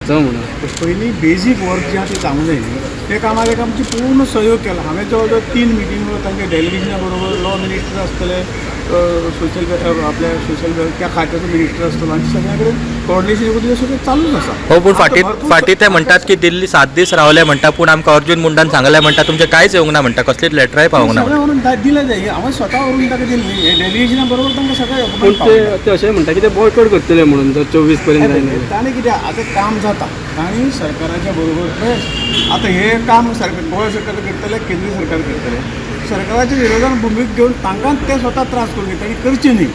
करचो म्हणून. पहिली बेजीक वर्क जे आसा तें जावंक जाय न्ही, ते कामाक एक आमची पूर्ण सहयोग केला. हांवें जवळ जवळ 3 मिटींग तांच्या डेलिगेशना बरोबर लॉ मिनिस्टर आसतले, आपल्या सोशल त्या खात्याचो मिनिस्टर आसतलो आनी सगळ्या कडेन कोऑर्डिनेशन करून सगळें चालूच आसा. हो, पूण फाटीं ते म्हणटात की दिल्ली 7 दीस रावले म्हणटा, पूण आमकां अर्जुन मुंडान सांगलें म्हणटा तुमचें कांयच येवंक ना म्हणटा, कसलीच लेटराय पावूंक ना. सगळें व्हरून दिलें जाय. हांवें स्वता व्हरून ताका दिल्ली डेलिगेशना बरोबर तांकां सगळें. पूण ते अशें म्हणटा की ते बॉयकॉट करतले म्हणून जर 24 पर्यंत जायना. ताणें कित्याक आतां काम जाता तांणी सरकाराच्या बरोबर आतां हें काम गोंय सरकार करतले, केंद्रीय सरकार करतले. सरकाराच्या विरोधान भुमिका घेवन तांकांच ते स्वता त्रास करून घेतले. तांणी करचें न्ही,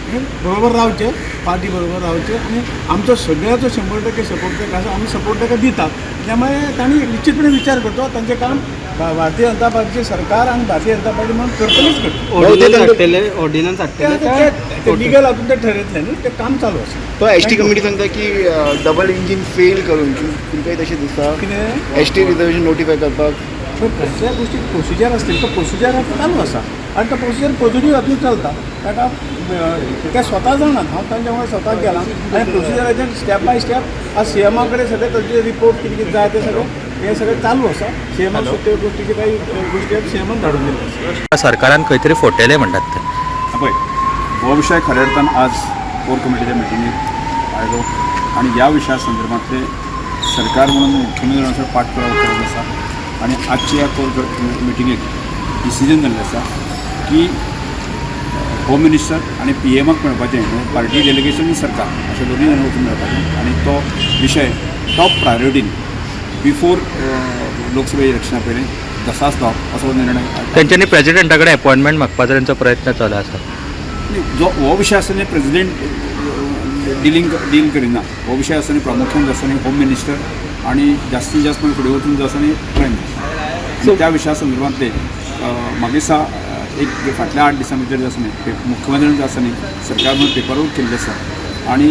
बरोबर रावचें, पार्टी बरोबर रावचें. आनी आमचो सगळ्याचो 100% सपोर्ट ताका आसा, आमी सपोर्ट ताका दितात. त्यामुळे तांणी निश्चितपणे विचार करचो. तांचें काम भारतीय जनता पार्टीचें सरकार आनी भारतीय जनता पार्टी म्हणून करतलीच करतली. ऑर्डिनन्स हाडटले ते लिगल हातून ते ठरयतले न्ही, ते काम चालू आसा. तो एसटी कमिटी सांगता की डबल इंजीन फेल करून तुमकांय तशें दिसता कितें एसटी रिजर्वेशन नोटिफाय करपाक पण कसल्या गोष्टी प्रोसिजर असतील तो प्रोसिजर आता चालू असा आणि तो प्रोसिजर पॉझिटिव्ह हातून चलता. ताका ते स्वता जाणात, हांव तांच्या वांगडा स्वता गेला आनी प्रोसिजराचेर स्टेप बाय स्टेप आज सीएमा कडेन सगळे तांचे रिपोर्ट कितें कितें जाय ते सगळें हे सगळें चालू आसा. सीएमाक सत्य गोष्टीचे काही गोष्टी सीएमान धाडून दिल्यो आसा. सरकारान खंय तरी फोटेले म्हणटात ते. पळय, हो विशय खऱ्या अर्थान आज कोर कमिटीच्या मिटिंगेक आयलो आणि या विशया संदर्भातले सरकार म्हणून मुख्यमंत्री पाठपुरावो करत आसा. आणि आजच्या या कोर मिटिंगेक डिसिजन जाल्लें आसा की होम मिनिस्टर आणि PMक मेळपाचें, पार्टी डेलिगेशन आनी सरकार अशें दोनूय जाणां वचून मेळपाचें आणि तो विशय टॉप प्रायोरिटीन बिफोर लोकसभा इलेक्शना पयलीं जसो आसलो असो निर्णय तेंच्यांनी प्रेजिडेंटा कडेन अपॉयंटमेंट मागपाचो तेंचो प्रयत्न चालू आसा. जो हो विशय आसा न्ही प्रेजिडेंट डील करिना. हो विशय आसा न्ही प्रामुख्यान जो आसा न्ही होम मिनिस्टर आणि जास्तीत जास्त फुडें वचून जो आसा न्ही प्रायम मिनिस्टर. त्या विशया संदर्भांतले म्हाका दिसता एक फाटल्या 8 दिसां भितर जो आसा न्ही मुख्यमंत्र्यान जो आसा न्ही सरकार म्हणून पेपरवर्क केल्लें आसा आणि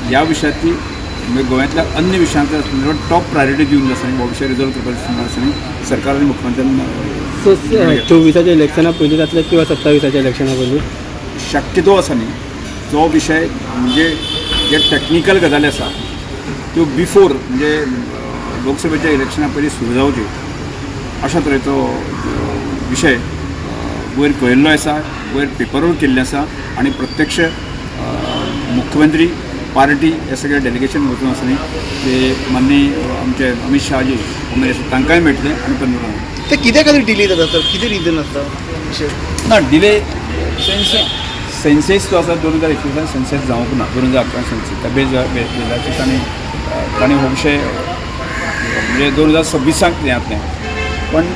ह्या विशयांतली म्हणजे गोंयांतल्या अन्य विशयांच्या संदर्भात टॉप प्रायोरिटी दिवन जो आसा न्ही हो विशय रिजॉल्व करपाचो संदर्भात आसा न्ही सरकार आनी मुख्यमंत्र्यान 24च्या इलेक्शना पयलीं जातले किंवा 27च्या इलेक्शना पयलीं शक्यतो आसा न्ही जो विशय म्हणजे जे टॅक्निकल गजाली आसा त्यो बिफोर म्हणजे लोकसभेच्या इलेक्शना पयलीं सुरू जावची अशा तरेचो विशय वयर कळिल्लो आसा, वयर पेपरवर्क केल्लें आसा आणि प्रत्यक्ष मुख्यमंत्री पार्टी हे सगळे डेलिगेशन वचून आसा न्ही ते माननीय आमचे अमित शहाजी तांकांय मेळटले आणि पंतप्रधान. ते कित्या खातीर डिले जाता तर कितें रिजन आसता विशय ना डिले सेन्सेस जो आसा 2021 सेन्सेस जावंक ना, 2011 सेन्सेस त्या बेजाचेर तांणी हो विशय म्हणजे 2026 हें जातलें. पण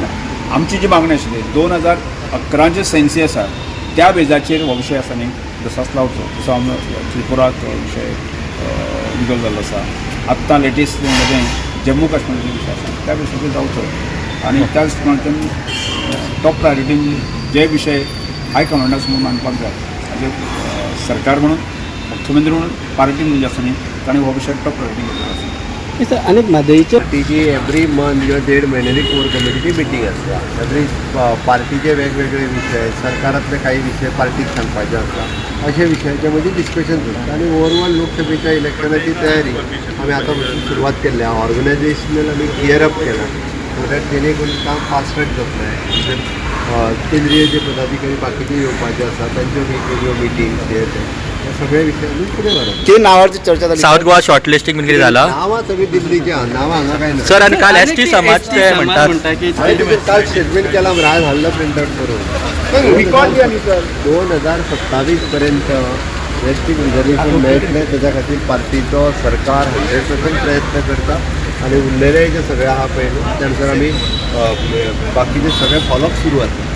आमची जी मागणी आशिल्ली 2011 सेन्सी आसा त्या बेजाचेर हो विशय आसा न्ही जसाच लावचो. जसो आमी त्रिपुराक विशय निगल जाल्लो आसा. आत्तां लेटेस्ट मध्ये जम्मू काश्मीरचो विशय आसा त्या विशयाचेर जावचो आणि त्याच प्रमाणे टॉप प्रायोरिटीन जे विशय हाय कमांडा समोर मांडपाक जाय हाजेर सरकार म्हणून मुख्यमंत्री म्हणून पार्टी म्हणून जे आसा न्ही ताणें हो विशय टॉप प्रायोरिटी घेतलो आसा. आणि म्हादईचे पार्टीची एवरी मंथ किंवा 1.5 महिन्यानी कोर कमिटीची मिटींग असता. एवरी पार्टीचे वेगवेगळे विषय, सरकारातले काही विषय पार्टीक सांगपाचे आसता अशे विशयाचे मध्ये डिस्कशन जाता. आणि ओवरऑल लोकसभेच्या इलेक्शनाची तयारी आम्ही आतापासून सुरवात केली. ऑर्गनायझेशनल आम्ही गिअरअप केला सो दॅट जेणे करून काम फास्ट ट्रॅक जातलें. केंद्रीय जे पदाधिकारी बाकीचे येवपाचे आसा तांच्यो वेगवेगळ्यो मिटींग हे सगळ्या विशयांनी फुडें व्हरप. ते नांवाची चर्चा जाली. साऊथ गोवा शॉर्टलिस्टिंग बीन कितें जाला नांवां सगळी दिल्लीची आहा, नांवां हांगा काय ना. सर. आणि काल ST समाज ते म्हणटात की काल स्टेटमेंट केला आज हाडलं प्रिंट आउट करून. रिकॉर्ड घ्या न्ही सर. 2027 पर्यंत एसटी रिझर्वेशन मेळटलें त्याच्या खातीर पार्टीचो सरकार 100% प्रयत्न करता आणि उरलेले जे सगळे आहा पळय न्हू त्यानुसार आमी बाकीचे सगळे फॉलोअप सुरू आसा.